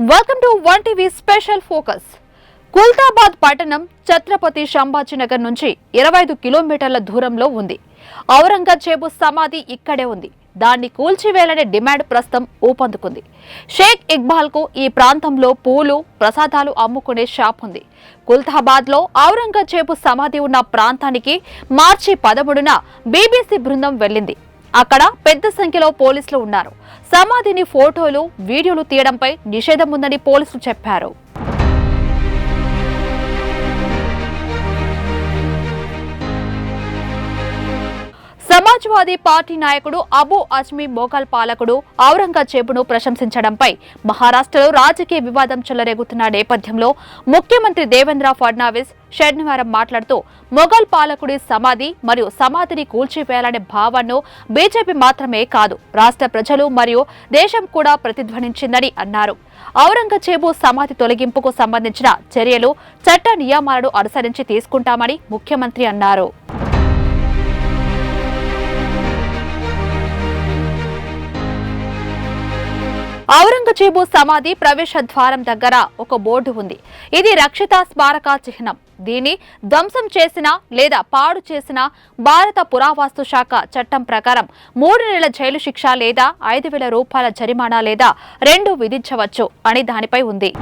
Welcome to one TV special focus. Khultabad పట్టణం ఛత్రపతి సంభాజీనగర్ నుంచి 25 కిలోమీటర్ల దూరంలో ఉంది. ఔరంగజేబు సమాధి ఇక్కడే ఉంది. దాన్ని కూల్చివేయాలనే డిమాండ్ ప్రస్తుతం ఊపందుకుంది. షేక్ ఇక్బాల్ కు ఈ ప్రాంతంలో పూలు ప్రసాదాలు అమ్ముకునే షాప్ ఉంది. కుల్తాబాద్ లో ఔరంగజేబు సమాధి ఉన్న ప్రాంతానికి మార్చి 13న బీబీసీ బృందం వెళ్లింది. అక్కడ పెద్ద సంఖ్యలో పోలీసులు ఉన్నారు. సమాధిని ఫోటోలు వీడియోలు తీయడంపై నిషేధం ఉందని పోలీసులు చెప్పారు. సమాజ్వాదీ పార్టీ నాయకుడు అబూ అజ్మీ మొఘల్ పాలకుడు ఔరంగజేబును ప్రశంసించడంపై మహారాష్ట్రలో రాజకీయ వివాదం చెలరేగుతున్న నేపథ్యంలో ముఖ్యమంత్రి దేవేంద్ర ఫడ్నవీస్ శనివారం మాట్లాడుతూ మొఘల్ పాలకుడి సమాధి మరియు సమాధిని కూల్చివేయాలనే భావనను బీజేపీ మాత్రమే కాదు, రాష్ట్ర ప్రజలు మరియు దేశం కూడా ప్రతిధ్వనించిందని అన్నారు. ఔరంగజేబు సమాధి తొలగింపుకు సంబంధించిన చర్యలు చట్ట నియమాలను అనుసరించి తీసుకుంటామని ముఖ్యమంత్రి అన్నారు. ఔరంగజేబు సమాధి ప్రవేశ ద్వారం దగ్గర ఒక బోర్డు ఉంది. ఇది రక్షిత స్మారక చిహ్నం. దీన్ని ధ్వంసం చేసిన లేదా పాడు చేసిన భారత పురావస్తు శాఖ చట్టం ప్రకారం 3 నెలల జైలు శిక్ష లేదా 5,000 రూపాయల జరిమానా లేదా 2 విధించవచ్చు అని దానిపై ఉంది.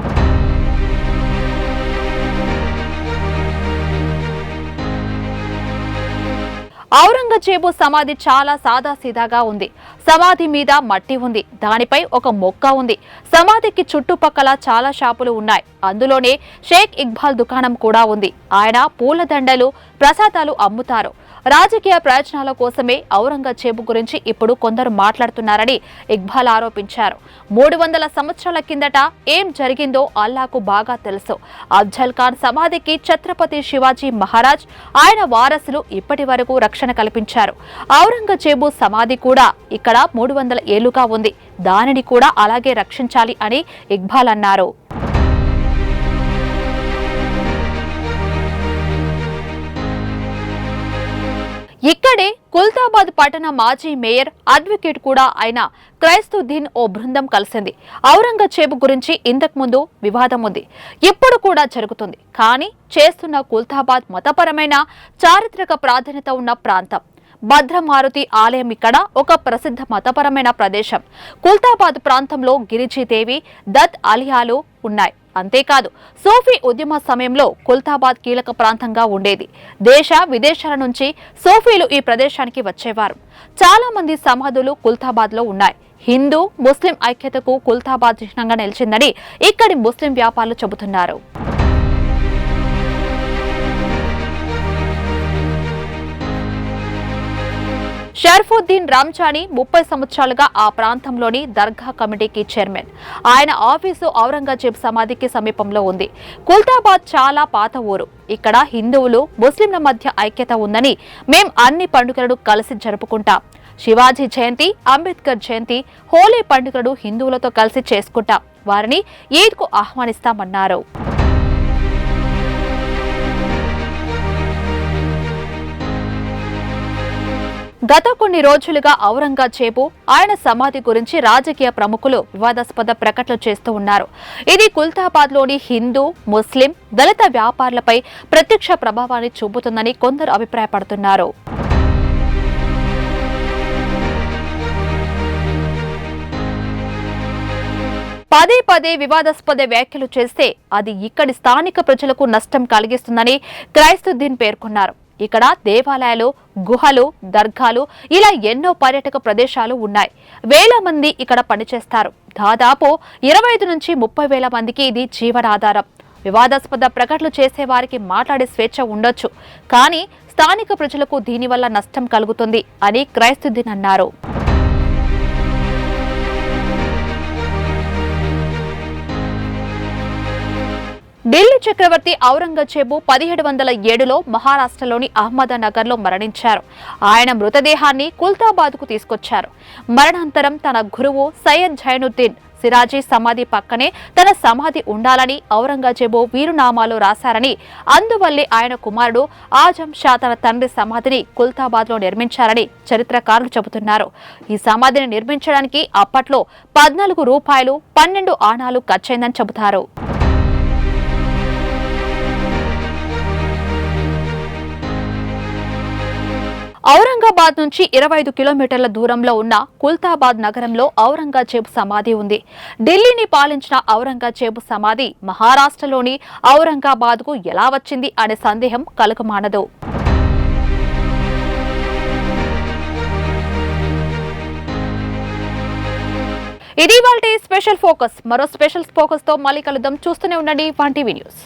ఔరంగజేబు సమాధి చాలా సాదాసీదాగా ఉంది. సమాధి మీద మట్టి ఉంది. దానిపై ఒక మొక్క ఉంది. సమాధికి చుట్టుపక్కల చాలా షాపులు ఉన్నాయి. అందులోనే షేక్ ఇక్బాల్ దుకాణం కూడా ఉంది. ఆయన పూలదండలు ప్రసాదాలు అమ్ముతారు. రాజకీయ ప్రయోజనాల కోసమే ఔరంగజేబు గురించి ఇప్పుడు కొందరు మాట్లాడుతున్నారని ఇక్బాల్ ఆరోపించారు. 300 సంవత్సరాల కిందట ఏం జరిగిందో అల్లాకు బాగా తెలుసు. అఫ్జల్ ఖాన్ సమాధికి ఛత్రపతి శివాజీ మహారాజ్ ఆయన వారసులు ఇప్పటి వరకు రక్షణ కల్పించారు. ఔరంగజేబు సమాధి కూడా ఇక్కడ 300 ఏళ్లుగా ఉంది. దానిని కూడా అలాగే రక్షించాలి అని ఇక్బాల్ అన్నారు. ఇక్కడే కుల్తాబాద్ పట్టణ మాజీ మేయర్ అడ్వకేట్ కూడా అయిన క్రైస్తుద్దీన్ ఓ బృందం కలిసింది. ఔరంగజేబు గురించి ఇంతకు ముందు వివాదం ఉంది, ఇప్పుడు కూడా జరుగుతుంది. కానీ చేస్తున్న కుల్తాబాద్ మతపరమైన చారిత్రక ప్రాధాన్యత ఉన్న ప్రాంతం. భద్రమారుతి ఆలయం ఇక్కడ ఒక ప్రసిద్ధ మతపరమైన ప్రదేశం. కుల్తాబాద్ ప్రాంతంలో గిరిజీదేవి దత్ ఆలయాలు ఉన్నాయి. అంతేకాదు సూఫీ ఉద్యమ సమయంలో కుల్తాబాద్ కీలక ప్రాంతంగా ఉండేది. దేశ విదేశాల నుంచి సూఫీలు ఈ ప్రదేశానికి వచ్చేవారు. చాలా మంది సమాధులు కుల్తాబాద్ లో ఉన్నాయి. హిందూ ముస్లిం ఐక్యతకు కుల్తాబాద్ చిహ్నంగా నిలిచిందని ఇక్కడి ముస్లిం వ్యాపారులు చెబుతున్నారు. షర్ఫుద్దీన్ రామ్చాని 30 సంవత్సరాలుగా ఆ ప్రాంతంలోని దర్గా కమిటీకి చైర్మన్. ఆయన ఆఫీసు ఔరంగజేబ్ సమాధికి సమీపంలో ఉంది. కుల్తాబాద్ చాలా పాత ఊరు. ఇక్కడ హిందువులు ముస్లింల మధ్య ఐక్యత ఉందని మేం అన్ని పండుగలను కలిసి జరుపుకుంటాం. శివాజీ జయంతి, అంబేద్కర్ జయంతి, హోలీ పండుగలను హిందువులతో కలిసి చేసుకుంటాం. వారిని ఈద్కు ఆహ్వానిస్తామన్నారు. గత కొన్ని రోజులుగా ఔరంగజేబు ఆయన సమాధి గురించి రాజకీయ ప్రముఖులు వివాదాస్పద ప్రకటనలు చేస్తూ ఉన్నారు. ఇది కుల్తాబాద్ లోని హిందూ, ముస్లిం, దళిత వ్యాపారులపై ప్రత్యక్ష ప్రభావాన్ని చూపుతుందని కొందరు అభిప్రాయపడుతున్నారు. పదే పదే వివాదాస్పద వ్యాఖ్యలు చేస్తే అది ఇక్కడి స్థానిక ప్రజలకు నష్టం కలిగిస్తుందని క్రైస్తుద్దీన్ పేర్కొన్నారు. ఇక్కడ దేవాలయాలు, గుహలు, దర్గాలు ఇలా ఎన్నో పర్యాటక ప్రదేశాలు ఉన్నాయి. వేల మంది ఇక్కడ పనిచేస్తారు. దాదాపు 25 నుంచి 30 వేల మందికి ఇది జీవనాధారం. వివాదాస్పద ప్రకటనలు చేసేవారికి మాట్లాడే స్వేచ్ఛ ఉండొచ్చు, కానీ స్థానిక ప్రజలకు దీనివల్ల నష్టం కలుగుతుంది అని క్రైస్తుద్దీన్ అన్నారు. ఢిల్లీ చక్రవర్తి ఔరంగజేబు 1707లో మహారాష్ట్రలోని అహ్మదనగర్లో మరణించారు. ఆయన మృతదేహాన్ని కుల్తాబాద్కు తీసుకొచ్చారు. మరణాంతరం తన గురువు సయ్యద్ జైనుద్దీన్ సిరాజీ సమాధి పక్కనే తన సమాధి ఉండాలని ఔరంగజేబు వీరునామాలు రాశారని, అందువల్లే ఆయన కుమారుడు ఆజం షా తన తండ్రి సమాధిని కుల్తాబాద్లో నిర్మించారని చరిత్రకారులు చెబుతున్నారు. ఈ సమాధిని నిర్మించడానికి అప్పట్లో 14 రూపాయలు 12 ఆణాలు ఖర్చయిందని చెబుతారు. ఔరంగాబాద్ నుంచి 25 కిలోమీటర్ల దూరంలో ఉన్న కుల్తాబాద్ నగరంలో ఔరంగజేబు సమాధి ఉంది. ఢిల్లీని పాలించిన ఔరంగజేబు సమాధి మహారాష్ట్రలోని ఔరంగాబాద్కు ఎలా వచ్చింది అనే సందేహం కలుగమానదు. ఇది ఇవాల్టి స్పెషల్ ఫోకస్. మరో స్పెషల్ ఫోకస్ తో మళ్ళీ కలుద్దాం. చూస్తూనే ఉండండి 1 టీవీ న్యూస్.